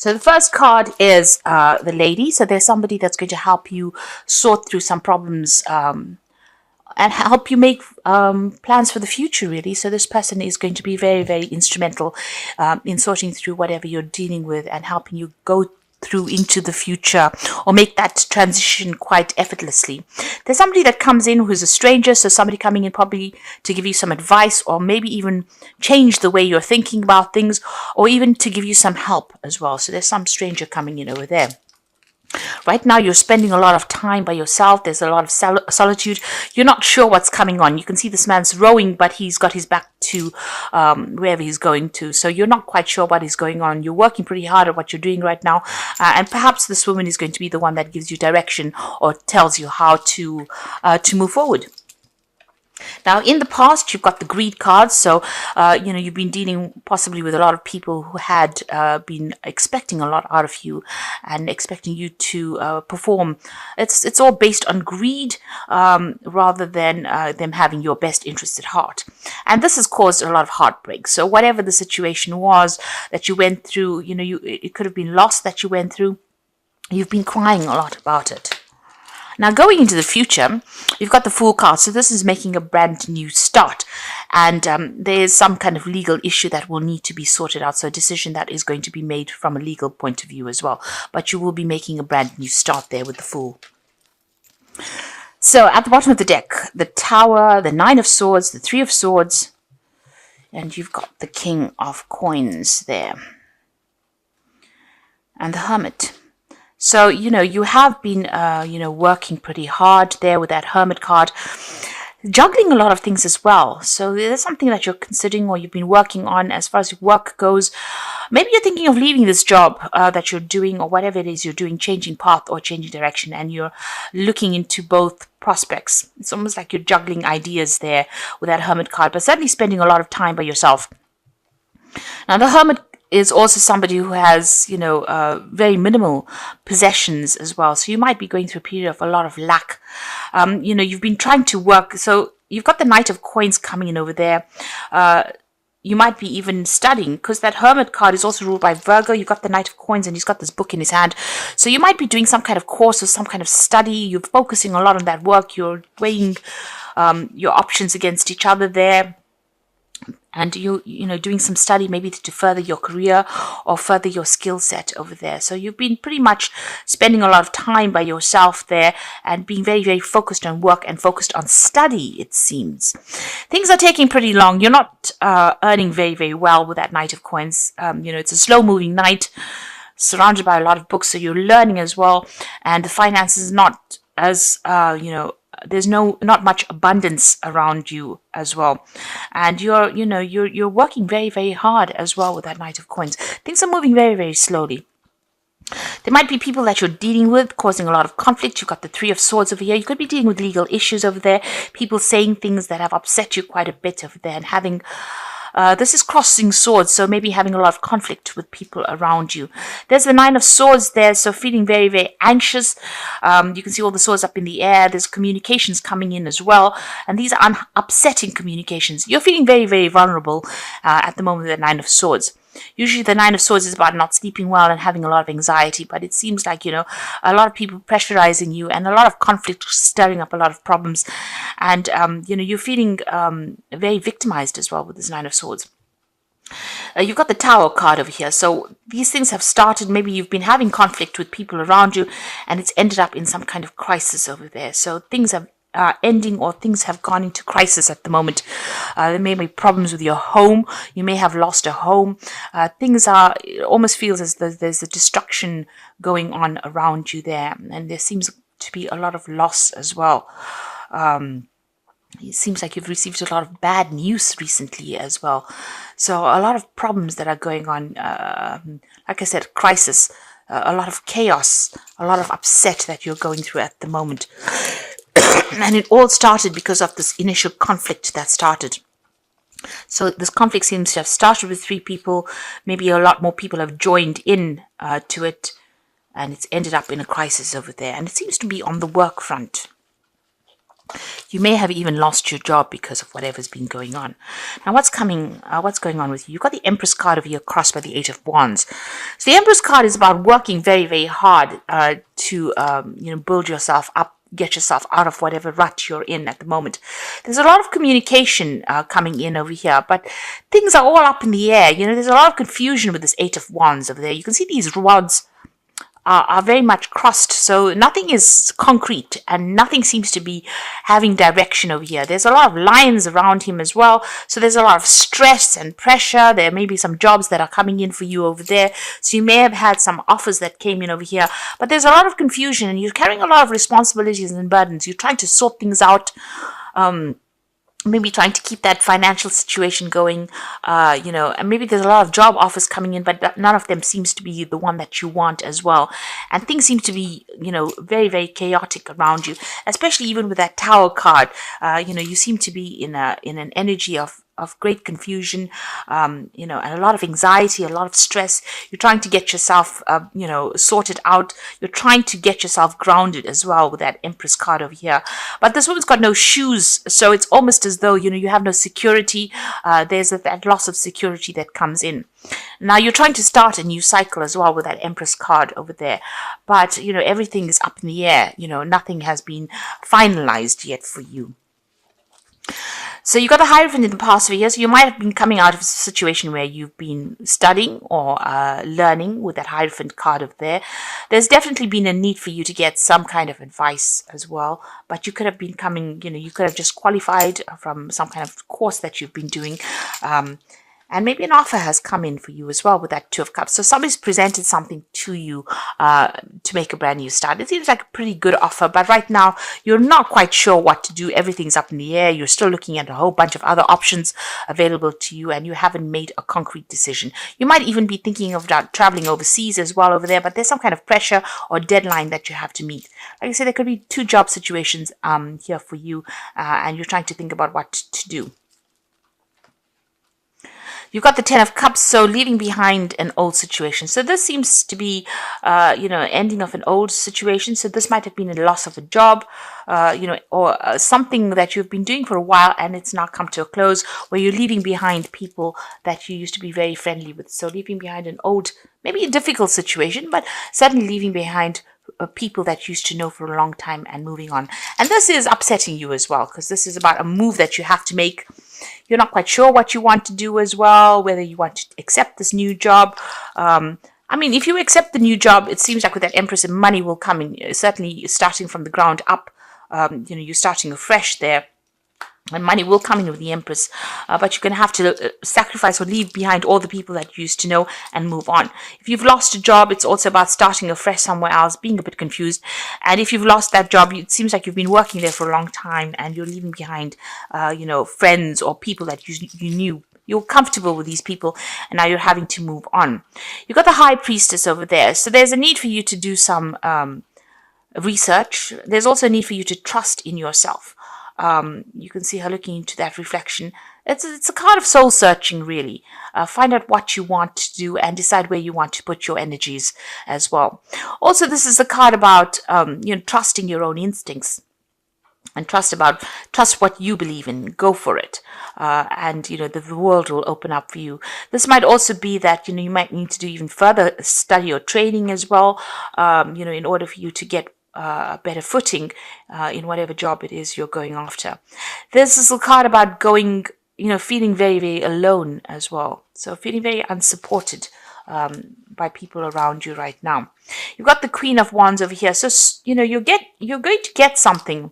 So the first card is the lady. So there's somebody that's going to help you sort through some problems and help you make plans for the future, really. So this person is going to be very, very instrumental in sorting through whatever you're dealing with and helping you go through into the future or make that transition quite effortlessly. There's somebody that comes in who's a stranger, so somebody coming in probably to give you some advice or maybe even change the way you're thinking about things or even to give you some help as well. So there's some stranger coming in over there. Right now, you're spending a lot of time by yourself. There's a lot of solitude. You're not sure what's coming on. You can see this man's rowing, but he's got his back to wherever he's going to. So you're not quite sure what is going on. You're working pretty hard at what you're doing right now. And perhaps this woman is going to be the one that gives you direction or tells you how to move forward. Now, in the past, you've got the greed cards. So, you've been dealing possibly with a lot of people who had been expecting a lot out of you and expecting you to perform. It's all based on greed rather than them having your best interest at heart. And this has caused a lot of heartbreak. So whatever the situation was that you went through, it could have been loss that you went through. You've been crying a lot about it. Now, going into the future, you've got the Fool card. So this is making a brand new start. And there's some kind of legal issue that will need to be sorted out. So a decision that is going to be made from a legal point of view as well. But you will be making a brand new start there with the Fool. So at the bottom of the deck, the Tower, the Nine of Swords, the Three of Swords. And you've got the King of Coins there. And the Hermit. So, you have been, working pretty hard there with that Hermit card, juggling a lot of things as well. So there's something that you're considering or you've been working on as far as work goes. Maybe you're thinking of leaving this job that you're doing or whatever it is you're doing, changing path or changing direction, and you're looking into both prospects. It's almost like you're juggling ideas there with that Hermit card, but certainly spending a lot of time by yourself. Now, the Hermit is also somebody who has, very minimal possessions as well. So you might be going through a period of a lot of lack. You've been trying to work. So you've got the Knight of Coins coming in over there. You might be even studying because that Hermit card is also ruled by Virgo. You've got the Knight of Coins and he's got this book in his hand. So you might be doing some kind of course or some kind of study. You're focusing a lot on that work. You're weighing your options against each other there. And doing some study maybe to further your career or further your skill set over there. So you've been pretty much spending a lot of time by yourself there and being very, very focused on work and focused on study, it seems. Things are taking pretty long. You're not earning very, very well with that Knight of Coins. It's a slow-moving knight surrounded by a lot of books, so you're learning as well. And the finances is not as, there's not much abundance around you as well, and you're working very, very hard as well with that Knight of Coins. Things are moving very, very slowly. There might be people that you're dealing with causing a lot of conflict. You've got the Three of Swords over here. You could be dealing with legal issues over there. People saying things that have upset you quite a bit over there and having this is crossing swords, so maybe having a lot of conflict with people around you. There's the Nine of Swords there, so feeling very, very anxious. You can see all the swords up in the air. There's communications coming in as well, and these are upsetting communications. You're feeling very, very vulnerable at the moment with the Nine of Swords. Usually the Nine of Swords is about not sleeping well and having a lot of anxiety, but it seems like, a lot of people pressurizing you and a lot of conflict stirring up a lot of problems. And, you're feeling very victimized as well with this Nine of Swords. You've got the Tower card over here. So these things have started. Maybe you've been having conflict with people around you and it's ended up in some kind of crisis over there. So things have ending or things have gone into crisis at the moment. There may be problems with your home. You may have lost a home. It almost feels as though there's a destruction going on around you there. And there seems to be a lot of loss as well. It seems like you've received a lot of bad news recently as well. So a lot of problems that are going on. Like I said, crisis, a lot of chaos, a lot of upset that you're going through at the moment. And it all started because of this initial conflict that started. So this conflict seems to have started with 3 people. Maybe a lot more people have joined in to it. And it's ended up in a crisis over there. And it seems to be on the work front. You may have even lost your job because of whatever's been going on. Now, what's going on with you? You've got the Empress card over here crossed by the Eight of Wands. So the Empress card is about working very, very hard to build yourself up, get yourself out of whatever rut you're in at the moment. There's a lot of communication coming in over here, but things are all up in the air. There's a lot of confusion with this Eight of Wands over there. You can see these rods are very much crossed, so nothing is concrete and nothing seems to be having direction over here. There's a lot of lions around him as well, so there's a lot of stress and pressure. There may be some jobs that are coming in for you over there, so you may have had some offers that came in over here, but there's a lot of confusion and you're carrying a lot of responsibilities and burdens. You're trying to sort things out, maybe trying to keep that financial situation going, and maybe there's a lot of job offers coming in, but none of them seems to be the one that you want as well. And things seem to be, very, very chaotic around you, especially even with that Tower card. You seem to be in an energy of great confusion, and a lot of anxiety, a lot of stress. You're trying to get yourself, sorted out. You're trying to get yourself grounded as well with that Empress card over here. But this woman's got no shoes, so it's almost as though, you have no security. There's that loss of security that comes in. Now you're trying to start a new cycle as well with that Empress card over there. But, everything is up in the air. Nothing has been finalized yet for you. So you got the Hierophant in the past few years. So you might have been coming out of a situation where you've been studying or learning with that Hierophant card over there. There's definitely been a need for you to get some kind of advice as well. But you could have been coming, you could have just qualified from some kind of course that you've been doing. And maybe an offer has come in for you as well with that Two of Cups. So somebody's presented something to you to make a brand new start. It seems like a pretty good offer, but right now you're not quite sure what to do. Everything's up in the air. You're still looking at a whole bunch of other options available to you, and you haven't made a concrete decision. You might even be thinking of traveling overseas as well over there, but there's some kind of pressure or deadline that you have to meet. Like I said, there could be two job situations here for you, and you're trying to think about what to do. You've got the Ten of Cups, so leaving behind an old situation. So this seems to be, ending of an old situation. So this might have been a loss of a job, or something that you've been doing for a while and it's now come to a close, where you're leaving behind people that you used to be very friendly with. So leaving behind an old, maybe a difficult situation, but certainly leaving behind people that you used to know for a long time and moving on. And this is upsetting you as well, because this is about a move that you have to make. You're not quite sure what you want to do as well, whether you want to accept this new job. If you accept the new job, it seems like with that Empress, money will come in. Certainly starting from the ground up, you're starting afresh there. And money will come in with the Empress, but you're going to have to sacrifice or leave behind all the people that you used to know and move on. If you've lost a job, it's also about starting afresh somewhere else, being a bit confused. And if you've lost that job, it seems like you've been working there for a long time and you're leaving behind, friends or people that you knew. You're comfortable with these people and now you're having to move on. You've got the High Priestess over there. So there's a need for you to do some research. There's also a need for you to trust in yourself. You can see her looking into that reflection. It's a card of soul searching, really. Find out what you want to do and decide where you want to put your energies as well. Also, this is a card about trusting your own instincts and trust what you believe in. Go for it, and the world will open up for you. This might also be that you might need to do even further study or training as well. In order for you to get a better footing in whatever job it is you're going after. This is a card about going, feeling very, very alone as well. So feeling very unsupported by people around you right now. You've got the Queen of Wands over here. So, you're going to get something.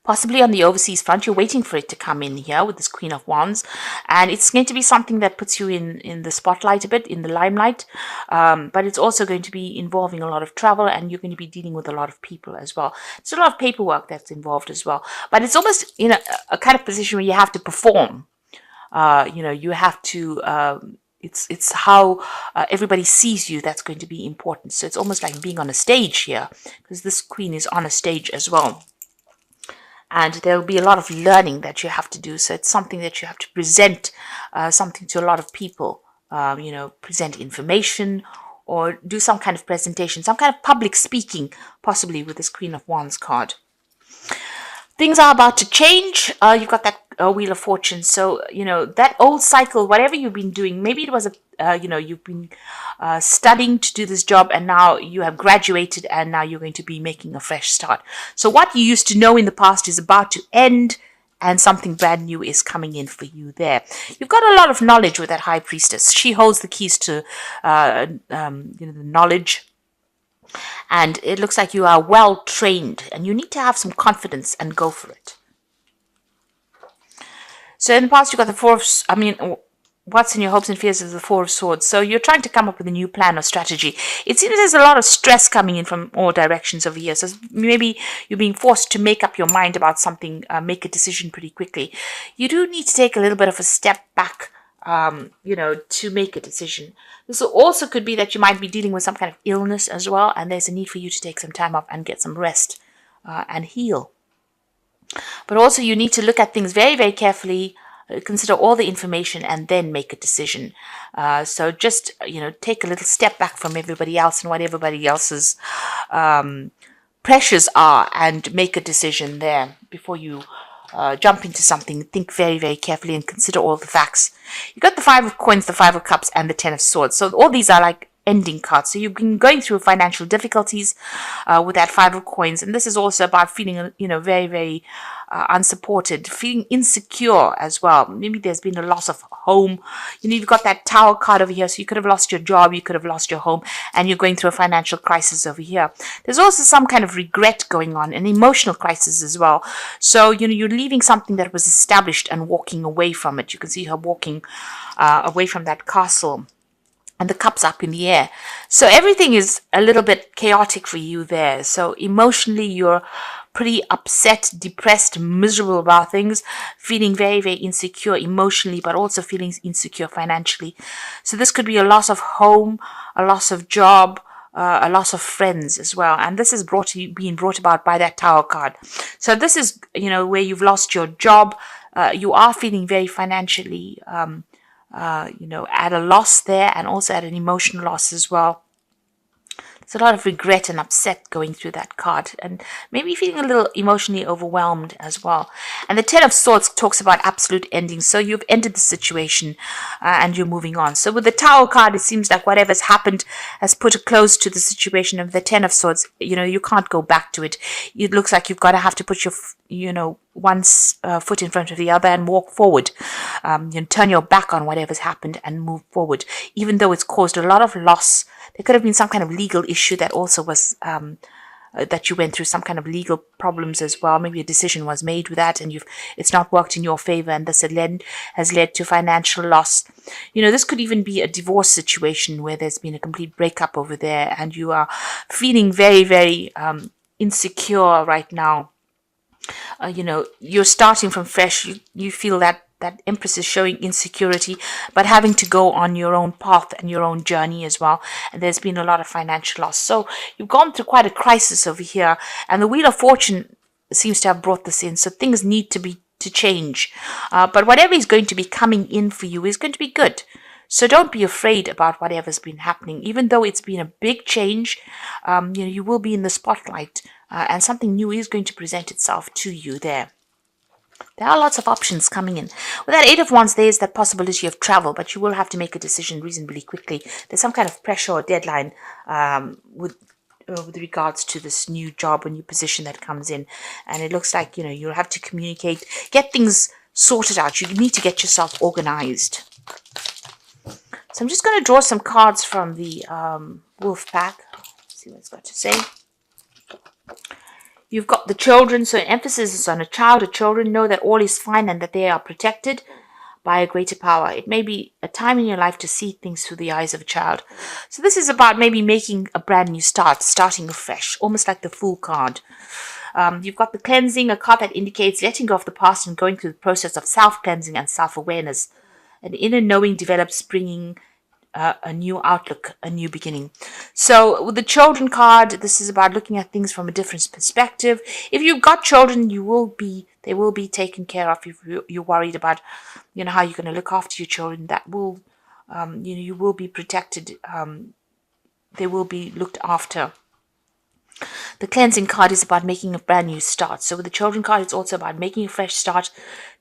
Possibly on the overseas front, you're waiting for it to come in here with this Queen of Wands. And it's going to be something that puts you in the spotlight a bit, in the limelight. But it's also going to be involving a lot of travel and you're going to be dealing with a lot of people as well. There's a lot of paperwork that's involved as well. But it's almost, a kind of position where you have to perform. You have to... It's how everybody sees you that's going to be important. So it's almost like being on a stage here, because this Queen is on a stage as well. And there will be a lot of learning that you have to do. So it's something that you have to present something to a lot of people, present information or do some kind of presentation, some kind of public speaking, possibly with this Queen of Wands card. things are about to change. You've got that Wheel of Fortune. So, that old cycle, whatever you've been doing, maybe it was you've been studying to do this job, and now you have graduated, and now you're going to be making a fresh start. So what you used to know in the past is about to end, and something brand new is coming in for you there. You've got a lot of knowledge with that High Priestess. She holds the keys to the knowledge, and it looks like you are well trained, and you need to have some confidence and go for it. So in the past, you got the what's in your hopes and fears is the Four of Swords. So you're trying to come up with a new plan or strategy. It seems there's a lot of stress coming in from all directions over here. So maybe you're being forced to make up your mind about something, make a decision pretty quickly. You do need to take a little bit of a step back, to make a decision. This also could be that you might be dealing with some kind of illness as well, and there's a need for you to take some time off and get some rest and heal. But also you need to look at things very, very carefully, consider all the information, and then make a decision. So just, take a little step back from everybody else and what everybody else's pressures are, and make a decision there before you jump into something. Think very, very carefully and consider all the facts. You got the Five of Coins, the Five of Cups, and the Ten of Swords. So all these are like ending cards. So you've been going through financial difficulties with that Five of Coins, and this is also about feeling, very, very unsupported, feeling insecure as well. Maybe there's been a loss of home. You've got that Tower card over here, so you could have lost your job, you could have lost your home, and you're going through a financial crisis over here. There's also some kind of regret going on, an emotional crisis as well. So, you're leaving something that was established and walking away from it. You can see her walking away from that castle, and the cups up in the air. So everything is a little bit chaotic for you there. So emotionally, you're pretty upset, depressed, miserable about things, feeling very, very insecure emotionally, but also feeling insecure financially. So this could be a loss of home, a loss of job, a loss of friends as well. And this is being brought about by that Tower card. So this is, where you've lost your job. You are feeling very financially at a loss there, and also at an emotional loss as well. There's a lot of regret and upset going through that card, and maybe feeling a little emotionally overwhelmed as well. And the Ten of Swords talks about absolute endings. So you've ended the situation and you're moving on. So with the Tower card, it seems like whatever's happened has put a close to the situation. Of the Ten of Swords, you can't go back to it. It looks like you've got to have to put your one foot in front of the other and walk forward. Turn your back on whatever's happened and move forward, even though it's caused a lot of loss. There could have been some kind of legal issue that also was that you went through, some kind of legal problems as well. Maybe a decision was made with that, and it's not worked in your favor, and this has led to financial loss. This could even be a divorce situation where there's been a complete breakup over there, and you are feeling very, very insecure right now. You're starting from fresh. You feel that Empress is showing insecurity, but having to go on your own path and your own journey as well. And there's been a lot of financial loss. So you've gone through quite a crisis over here. And the Wheel of Fortune seems to have brought this in. So things need to change. But whatever is going to be coming in for you is going to be good. So don't be afraid about whatever's been happening. Even though it's been a big change, you will be in the spotlight. And something new is going to present itself to you there. There are lots of options coming in. With that Eight of Wands, there is that possibility of travel, but you will have to make a decision reasonably quickly. There's some kind of pressure or deadline with regards to this new job or new position that comes in. And it looks like, you'll have to communicate, get things sorted out. You need to get yourself organized. So I'm just going to draw some cards from the Wolf Pack. See what it's got to say. You've got the children, so emphasis is on a child or children. Know that all is fine and that they are protected by a greater power. It may be a time in your life to see things through the eyes of a child. So this is about maybe making a brand new start, starting afresh, almost like the Fool card. You've got the Cleansing, a card that indicates letting go of the past and going through the process of self-cleansing and self-awareness. An inner knowing develops, bringing a new outlook, a new beginning. So with the Children card, this is about looking at things from a different perspective. If you've got children, they will be taken care of. If you're worried about, how you're going to look after your children, that will, you will be protected. They will be looked after. The cleansing card is about making a brand new start. So with the children card, it's also about making a fresh start.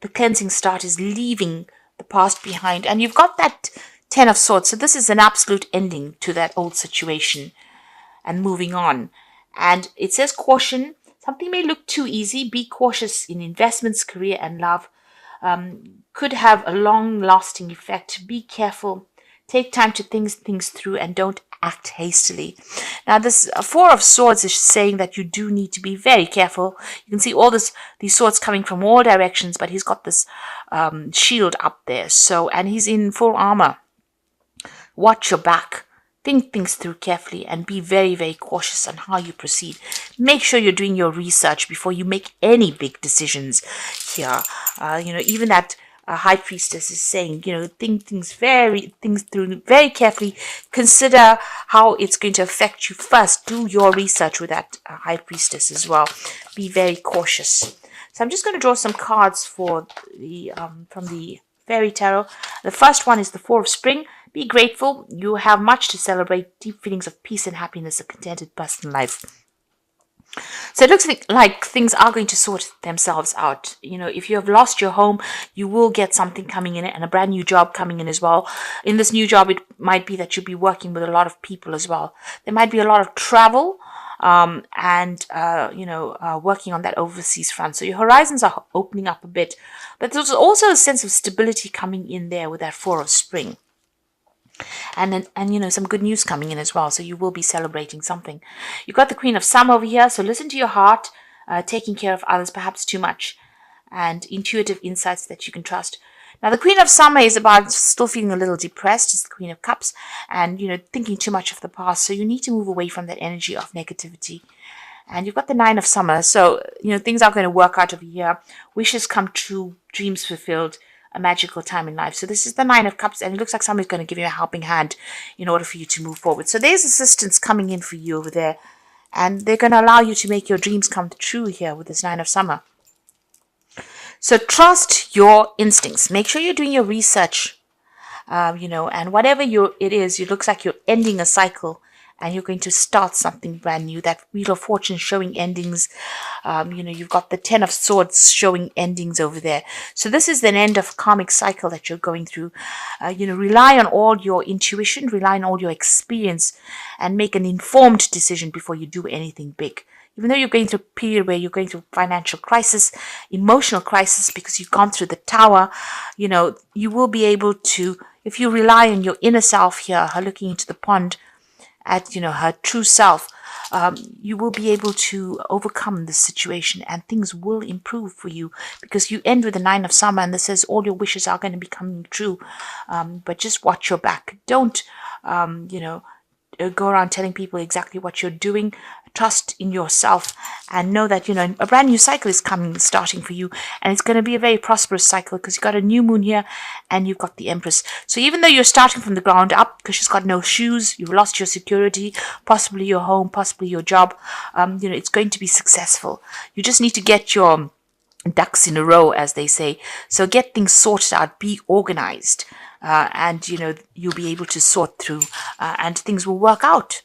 The cleansing start is leaving the past behind. And you've got that 10 of Swords. So this is an absolute ending to that old situation and moving on. And it says caution. Something may look too easy. Be cautious in investments, career, and love. Could have a long-lasting effect. Be careful. Take time to think things through and don't act hastily. Now, this Four of Swords is saying that you do need to be very careful. You can see all these swords coming from all directions, but he's got this shield up there. So, and he's in full armor. Watch your back. Think things through carefully and be very, very cautious on how you proceed. Make sure you're doing your research before you make any big decisions here. Even that High Priestess is saying, think things through very carefully. Consider how it's going to affect you first. Do your research with that High Priestess as well. Be very cautious. So I'm just going to draw some cards for the from the Fairy Tarot. The first one is the Four of Spring. Be grateful. You have much to celebrate. Deep feelings of peace and happiness, a contented personal life. So it looks like things are going to sort themselves out. If you have lost your home, you will get something coming in and a brand new job coming in as well. In this new job, it might be that you'll be working with a lot of people as well. There might be a lot of travel and working on that overseas front. So your horizons are opening up a bit. But there's also a sense of stability coming in there with that Four of Spring. And some good news coming in as well. So you will be celebrating something. You've got the Queen of Summer over here. So listen to your heart, taking care of others, perhaps too much, and intuitive insights that you can trust. Now, the Queen of Summer is about still feeling a little depressed. It's the Queen of Cups and, thinking too much of the past. So you need to move away from that energy of negativity. And you've got the Nine of Summer. So, things are going to work out over here. Wishes come true, dreams fulfilled. A magical time in life. So this is the Nine of Cups, and it looks like somebody's going to give you a helping hand in order for you to move forward. So there's assistance coming in for you over there, and they're going to allow you to make your dreams come true here with this Nine of Summer. So trust your instincts. Make sure you're doing your research, and whatever it is, it looks like you're ending a cycle and you're going to start something brand new. That Wheel of Fortune showing endings. You've got the Ten of Swords showing endings over there. So this is an end of karmic cycle that you're going through. Rely on all your intuition, rely on all your experience, and make an informed decision before you do anything big. Even though you're going through a period where you're going through financial crisis, emotional crisis, because you've gone through the Tower, you will be able to, if you rely on your inner self here, her looking into the pond, at her true self, you will be able to overcome this situation and things will improve for you, because you end with the Nine of Summer and this says all your wishes are going to be coming true, but just watch your back. Don't go around telling people exactly what you're doing. Trust in yourself and know that a brand new cycle is starting for you, and it's going to be a very prosperous cycle because you've got a new moon here and you've got the Empress. So even though you're starting from the ground up because she's got no shoes, you've lost your security, possibly your home, possibly your job, it's going to be successful. You just need to get your ducks in a row, as they say. So get things sorted out, be organized, and you'll be able to sort through and things will work out.